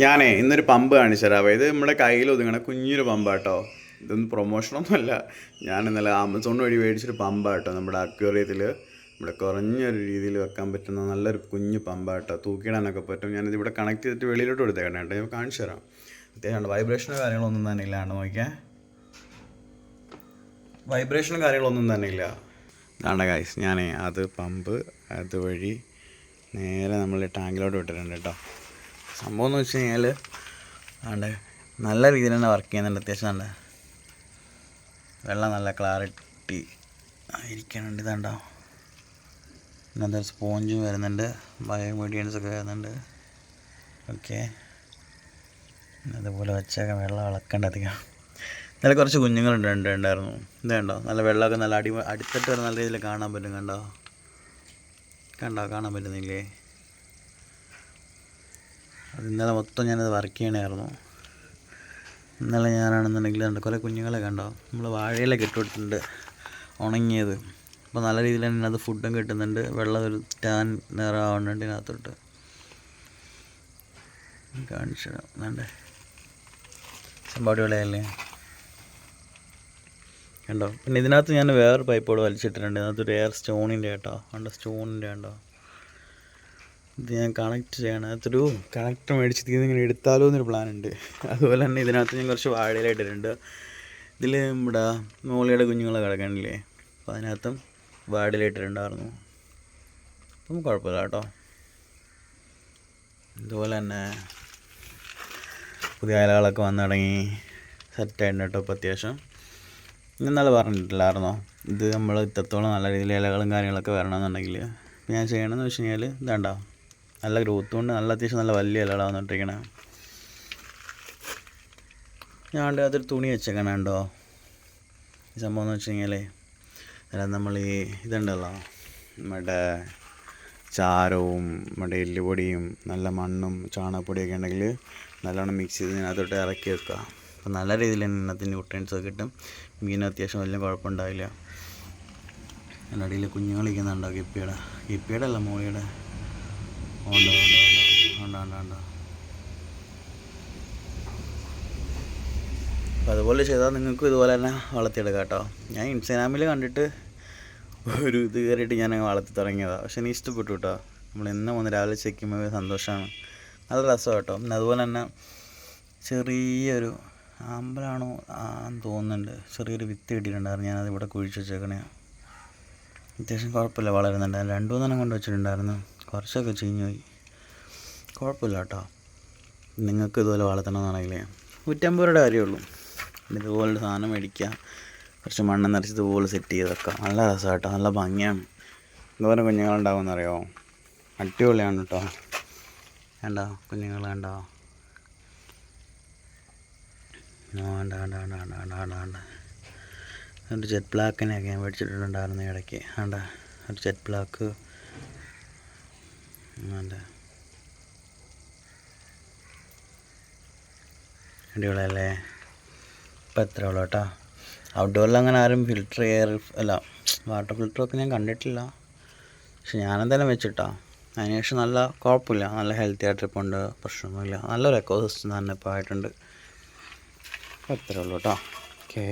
ഞാനേ ഇന്നൊരു പമ്പ് കാണിച്ചു തരാം. ഇത് നമ്മുടെ കയ്യിൽ ഒതുങ്ങണ കുഞ്ഞൊരു പമ്പാട്ടോ. ഇതൊന്നും പ്രൊമോഷനൊന്നുമല്ല. ഞാൻ ഇന്നലെ ആമസോൺ വഴി മേടിച്ചൊരു പമ്പാട്ടോ. നമ്മുടെ അക്വേറിയത്തിൽ നമ്മുടെ കുറഞ്ഞൊരു രീതിയിൽ വെക്കാൻ പറ്റുന്ന നല്ലൊരു കുഞ്ഞു പമ്പാട്ടോ. തൂക്കിയിടാനൊക്കെ പറ്റും. ഞാനിതിവിടെ കണക്ട് ചെയ്തിട്ട് വെളിയിലോട്ട് കൊടുത്തേക്കണം കേട്ടോ. ഞാൻ കാണിച്ചു തരാം. അത്യാവശ്യം വൈബ്രേഷനോ കാര്യങ്ങളൊന്നും തന്നെ ഇല്ലാണ്ട് നോക്കിയാൽ. വൈബ്രേഷനും കാര്യങ്ങളൊന്നും തന്നെ ഇല്ല. ഇതാണ്ട ഗൈസ്, ഞാനേ അത് പമ്പ് അതുവഴി നേരെ നമ്മൾ ടാങ്കിലോട്ട് വിട്ടിട്ടുണ്ട് കേട്ടോ. സംഭവം എന്ന് വെച്ച് കഴിഞ്ഞാൽ ആണ്ട് നല്ല രീതിയിൽ തന്നെ വർക്ക് ചെയ്യുന്നുണ്ട്. അത്യാവശ്യം നല്ല വെള്ളം നല്ല ക്ലാരിറ്റി ആയിരിക്കുന്നുണ്ട്. ഇതാണ്ടോ, ഇന്നത്തെ സ്പോഞ്ചും വരുന്നുണ്ട്, ബയോമീഡിയൻസൊക്കെ വരുന്നുണ്ട്. ഓക്കെ, അതുപോലെ വെച്ചേക്കാം. വെള്ളം ഇളക്കേണ്ട അധികം. നല്ല കുറച്ച് കുഞ്ഞുങ്ങളുണ്ടായിരുന്നു. ഇതുണ്ടോ, നല്ല വെള്ളമൊക്കെ നല്ല അടുത്തിട്ട് വരെ നല്ല രീതിയിൽ കാണാൻ പറ്റും. കാണാൻ പറ്റുന്നില്ലേ? അത് ഇന്നലെ മൊത്തം ഞാനത് വർക്ക് ചെയ്യണമായിരുന്നു. ഇന്നലെ ഞാനാണെന്നുണ്ടെങ്കിൽ കുറേ കുഞ്ഞുങ്ങളെ കണ്ടോ, നമ്മൾ വാഴയിലൊക്കെ ഇട്ടുകൊടുത്തിട്ടുണ്ട് ഉണങ്ങിയത്. അപ്പോൾ നല്ല രീതിയിൽ തന്നെ അത് ഫുഡും കിട്ടുന്നുണ്ട്. വെള്ളം ഒരു ടാൻ നിറമാവുന്നുണ്ട് ഇതിനകത്തോട്ട്. കാണിച്ചു വേണ്ടേ, സംഭവം വിളയല്ലേ കണ്ടോ. പിന്നെ ഇതിനകത്ത് ഞാൻ വേറെ പൈപ്പോട് വലിച്ചിട്ടിട്ടുണ്ട്. ഇതിനകത്തൊരു എയർ സ്റ്റോണിൻ്റെ കേട്ടോ. സ്റ്റോണിൻ്റെ കണ്ടോ. ഇത് ഞാൻ കണക്ട് ചെയ്യണം. അതൊരു കണക്ടർ മേടിച്ചിട്ട് ഇതിങ്ങനെ എടുത്താലോ എന്നൊരു പ്ലാനുണ്ട്. അതുപോലെ തന്നെ ഇതിനകത്ത് ഞാൻ കുറച്ച് വാഴയില ഇട്ടിട്ടുണ്ട്. ഇതിൽ നമ്മുടെ മോളിയുടെ കുഞ്ഞുങ്ങളെ കിടക്കണില്ലേ, അപ്പോൾ അതിനകത്തും വാഴയില ഇട്ടിട്ടുണ്ടായിരുന്നു. അപ്പം കുഴപ്പമില്ല കേട്ടോ. ഇതുപോലെ തന്നെ പുതിയ ഇലകളൊക്കെ വന്നു തുടങ്ങി, സെറ്റായിട്ടുണ്ട് കേട്ടോ. ഇപ്പോൾ അത്യാവശ്യം ഇന്നലെ പറഞ്ഞിട്ടില്ലായിരുന്നോ, ഇത് നമ്മൾ ഇത്രത്തോളം നല്ല രീതിയിൽ ഇലകളും കാര്യങ്ങളൊക്കെ വരണമെന്നുണ്ടെങ്കിൽ ഞാൻ ചെയ്യണമെന്ന് വെച്ച് കഴിഞ്ഞാൽ ഇതാണ്ടോ, നല്ല ഗ്രോത്ത് കൊണ്ട് നല്ല അത്യാവശ്യം നല്ല വലിയ ഇലകളാണ് വന്നിട്ടിരിക്കണേ. ഞാൻ അതൊരു തുണി വെച്ചേക്കണം കേട്ടോ. ഈ സംഭവം എന്ന് വെച്ച് കഴിഞ്ഞാൽ അതായത് നമ്മൾ ഈ ഇതുണ്ടല്ലോ, നമ്മുടെ ചാരവും നമ്മുടെ എല്ലുപൊടിയും നല്ല മണ്ണും ചാണകപ്പൊടിയൊക്കെ ഉണ്ടെങ്കിൽ നല്ലോണം മിക്സ് ചെയ്ത് ഇതിനകത്തോട്ട് ഇറക്കി വെക്കുക. അപ്പോൾ നല്ല രീതിയിൽ തന്നെ ഇന്നത്തെ ന്യൂട്രിയൻസൊക്കെ കിട്ടും. മീനും അത്യാവശ്യം വലിയ കുഴപ്പമുണ്ടാവില്ല. അതിനടിയിൽ കുഞ്ഞുങ്ങളിരിക്കുന്നുണ്ടോ, ഗപ്പിയുടെ അല്ല മോളിയുടെ. ഉണ്ട്. അപ്പോൾ അതുപോലെ ചെയ്താൽ നിങ്ങൾക്കും ഇതുപോലെ തന്നെ വളർത്തിയെടുക്കാം കേട്ടോ. ഞാൻ ഇൻസ്റ്റാഗ്രാമിൽ കണ്ടിട്ട് ഒരു ഇത് കയറിയിട്ട് ഞാൻ വളർത്തി തുടങ്ങിയതാണ്. പക്ഷെ എനിക്ക് ഇഷ്ടപ്പെട്ടു കേട്ടോ. നമ്മൾ എന്നും വന്ന് രാവിലെ ചെക്ക് ചെയ്യുമ്പോൾ സന്തോഷമാണ്, നല്ല രസമാണ് കേട്ടോ. പിന്നെ അതുപോലെ തന്നെ ചെറിയൊരു ആമ്പലാണോ ആന്ന് തോന്നുന്നുണ്ട്, ചെറിയൊരു വിത്ത് കിട്ടിയിട്ടുണ്ടായിരുന്നു. ഞാനത് ഇവിടെ കുഴിച്ച് വെച്ചേക്കണേ. അത്യാവശ്യം കുഴപ്പമില്ല, വളരുന്നുണ്ട്. 2-3 കൊണ്ട് വെച്ചിട്ടുണ്ടായിരുന്നു, കുറച്ചൊക്കെ ചീഞ്ഞു പോയി. കുഴപ്പമില്ല കേട്ടോ. നിങ്ങൾക്ക് ഇതുപോലെ വളർത്തണമെന്നാണെങ്കിൽ 150 രൂപയുടെ കാര്യമുള്ളൂ. ഇതുപോലെ സാധനം മേടിക്കുക, കുറച്ച് മണ്ണ് നിറച്ച് ഇതുപോലെ സെറ്റ് ചെയ്തൊക്കെ നല്ല രസമാണ് കേട്ടോ. നല്ല ഭംഗിയാണ്. ഇതുപോലെ കുഞ്ഞുങ്ങളുണ്ടാകുമെന്നറിയോ, അടിപൊളിയാണ് കേട്ടോ. കണ്ടോ കുഞ്ഞുങ്ങൾ കണ്ടോ. വേണ്ട ഒരു ജെറ്റ് ബ്ലാക്കിനെയൊക്കെ ഞാൻ മേടിച്ചിട്ടുണ്ടായിരുന്നു ഇടയ്ക്ക്. ഒരു ജെറ്റ് ബ്ലാക്ക് വേണ്ട, അടിപൊളിയല്ലേ. ഇപ്പം എത്ര ഉള്ളൂ കേട്ടോ. ഔട്ട്ഡോറിൽ അങ്ങനെ ആരും ഫിൽറ്റർ വാട്ടർ ഫിൽറ്ററൊക്കെ ഞാൻ കണ്ടിട്ടില്ല. പക്ഷെ ഞാനെന്തായാലും വെച്ചിട്ടാ. അതിനുശേഷം നല്ല കുഴപ്പമില്ല, നല്ല ഹെൽത്തി ആയിട്ട് ഇപ്പോൾ ഉണ്ട്, പ്രശ്നമൊന്നുമില്ല. നല്ലൊരു എക്കോ സിസ്റ്റം തന്നെ ഇപ്പോൾ ആയിട്ടുണ്ട്. എത്ര ഉള്ളൂ കേട്ടോ. ഓക്കേ.